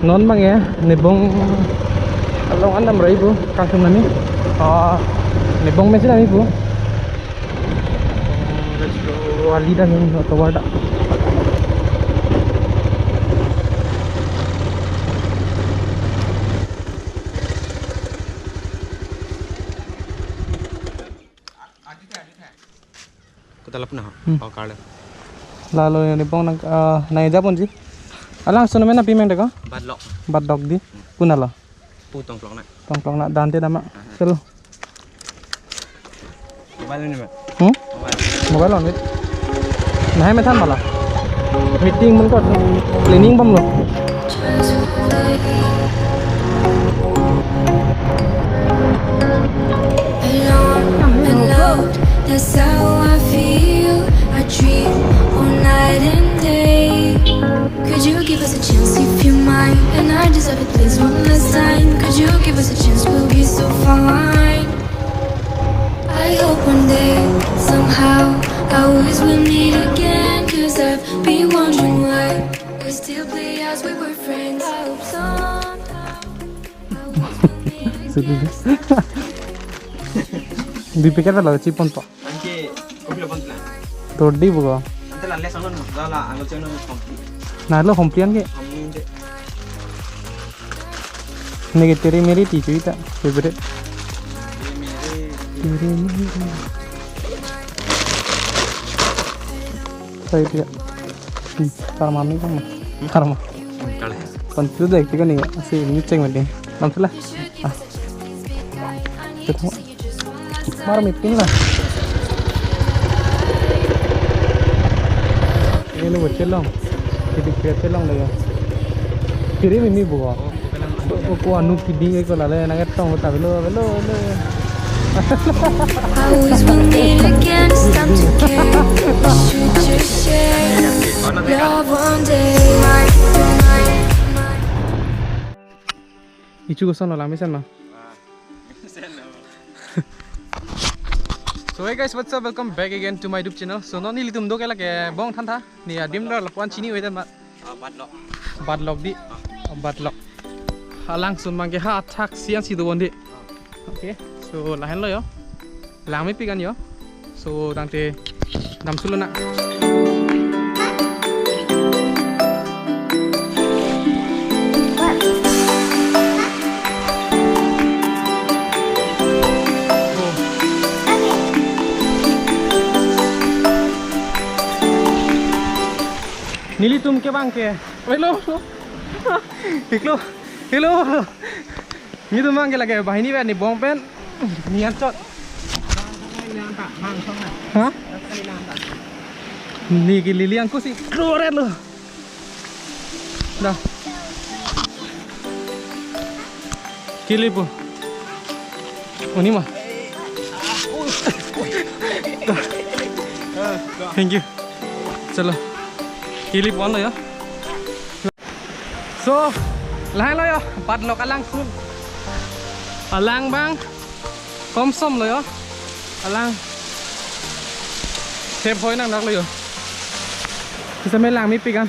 Non bang ya, nibong along 6,000 kangkung nami. Nibong mesin nami po. Let's go alida min atau wada. Kita lapna kala. Lalu nibong nang naija pun sih. Alang sono mena pimeng deko? Badlok di. Punala. Putong plong na. Tongklong nak dante nama. Selo. Mobile ni ba? Mobile on it. Nah, metan malah. Meeting mun kok cleaning bam lo. That's how I feel. I dream all night and day. Could you give us a chance if you're mine? And I deserve it, please, one last time. Could you give us a chance? We'll be so fine. I hope one day, somehow, I always will meet again. Cause I've been wondering why we still play as we were friends. I hope somehow I always will meet again. Dipikir lah cipon to. Anke kopi lapon la. Todi buka. Ante la lesson no la angol cheno complete. Nah lo komplain ke? Amun de. Nege teri meri teacher ita favorite. Saya dia. Karma mami kan mah. Karma. Kala. Pantu dah ikut ni. Asyik ni ceng macam ni. Nampak lah. Ketemu. Mar meeting lah. Ini bocil long. Jadi kereta long dah ya. Kiri mimi buka. Aku anu kidi aku lalai nak ketong tapi lo. I always will meet again. It's time to care. We should just share love one day. Ichu kosan lah, misalnya. So hey guys, what's up? Welcome back again to my YouTube channel. So no nili tum do kela ke bong than tha ni dim la lapuan chini wei ma badlok di badlok halang sun mang ke ha attack sian si do bondi. Okay, so lahan lo yo lami pigan yo. So dangte dam suluna Nili tum ke bang ke? Hello. Ni tum bang ke lagi bahini ben ni bong pen. Ni ancot. Hah? Ni ke lilian ku sih keren lo. Dah. Kili pu. Oh ni mah. Thank you. Chalo. Kilip on lo ya. So, lahan lo ya. Badlok alang sun. Alang bang. Komsom lo ya. Alang. Thêm phôi năng đặc lo ya. Kita main lang mipi kan.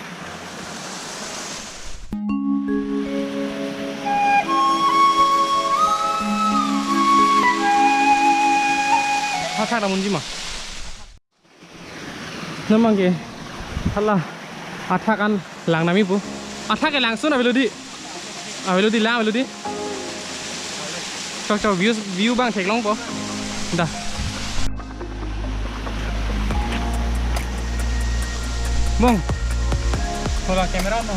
Hata namun jima. Namang ke. Halah. Athak kan lang nami pu. Athak ke langsung avelodi. Avelodi lang avelodi. Cok view bang thek long po. Dah. Bong. Hola kamera mo.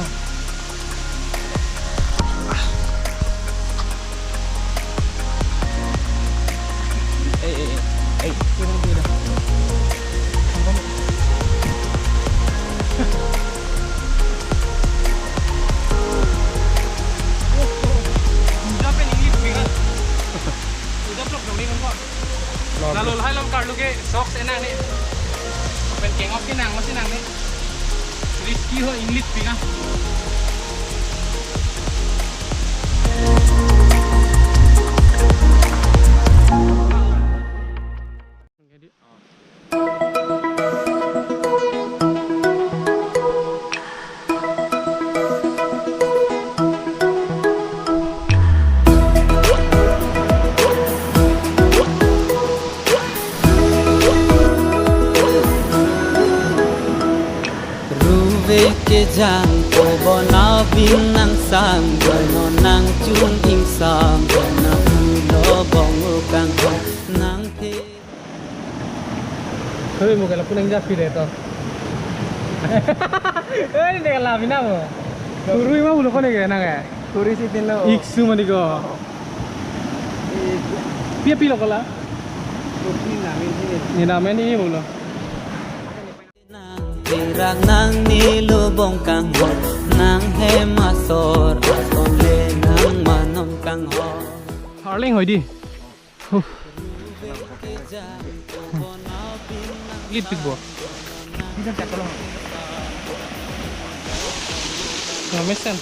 Turun dia dah. Lalu hai lam card lu ke socks enang ni. Pen keng off ke nang masih nang ni. Risky ho English pinga. jang ko bona bin nang sang no nang chung im sam na lo bong kang nang the เฮ้ยมึงกันแล้วคุณยังจะฟิเลต่อเฮ้ยเด็กลาบินะมึงกูรู้ว่ามึงคนนี้กันนะแก Kuri si tinlo. Iksu man ko. Pia pilo kala. Kopi namin sini. Ni namin ni mo lo. Tirang nang nilubong kang ho nang hemasor aton le nang manom kang ho Harling hoy di. Lit big bo. Kita cek tolong. Mesan.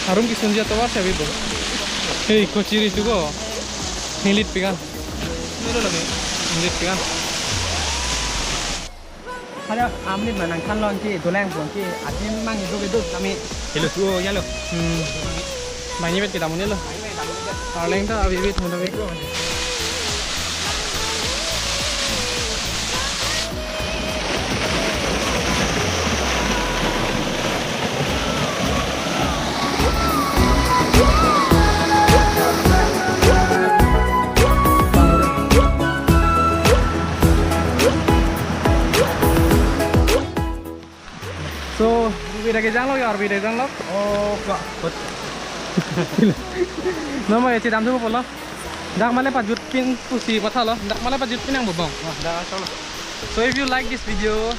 Harum ki sunja to war sabi bo. Hey ko chiri tu go. Hilit pigan. Nilo lagi. Hilit pigan. Ada amlit mana kan lon ki doleng pun ki atin mang itu gitu kami. Hello tuh ya lo. Mai ni bet kita mun lo. Harling ta abi bit mun bit. So, bida ke jang lo yaar bida jang lo. Oh, kak. No ma eche dam tu polo. Dak male pa jutpin pusi patha lo. Dak male pa jutpin ang bobong. Wah, dah asal. So if you like this video,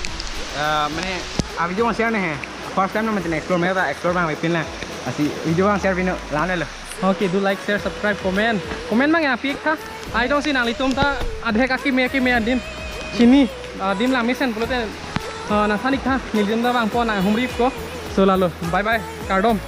मैंने आ video में share नहीं है first time ना मैं explore में था explore में pin ला ऐसी वीडियो में शेयर पिन लाने लो okay, do like, share, subscribe, comment. Comment mang ya pik tha. I don't see nang litum ta adhe kaki me din. Sini dim la mission pulote nang thanik tha. Niljum da bang po nang humrip ko. So lalo. Bye bye. Kardom.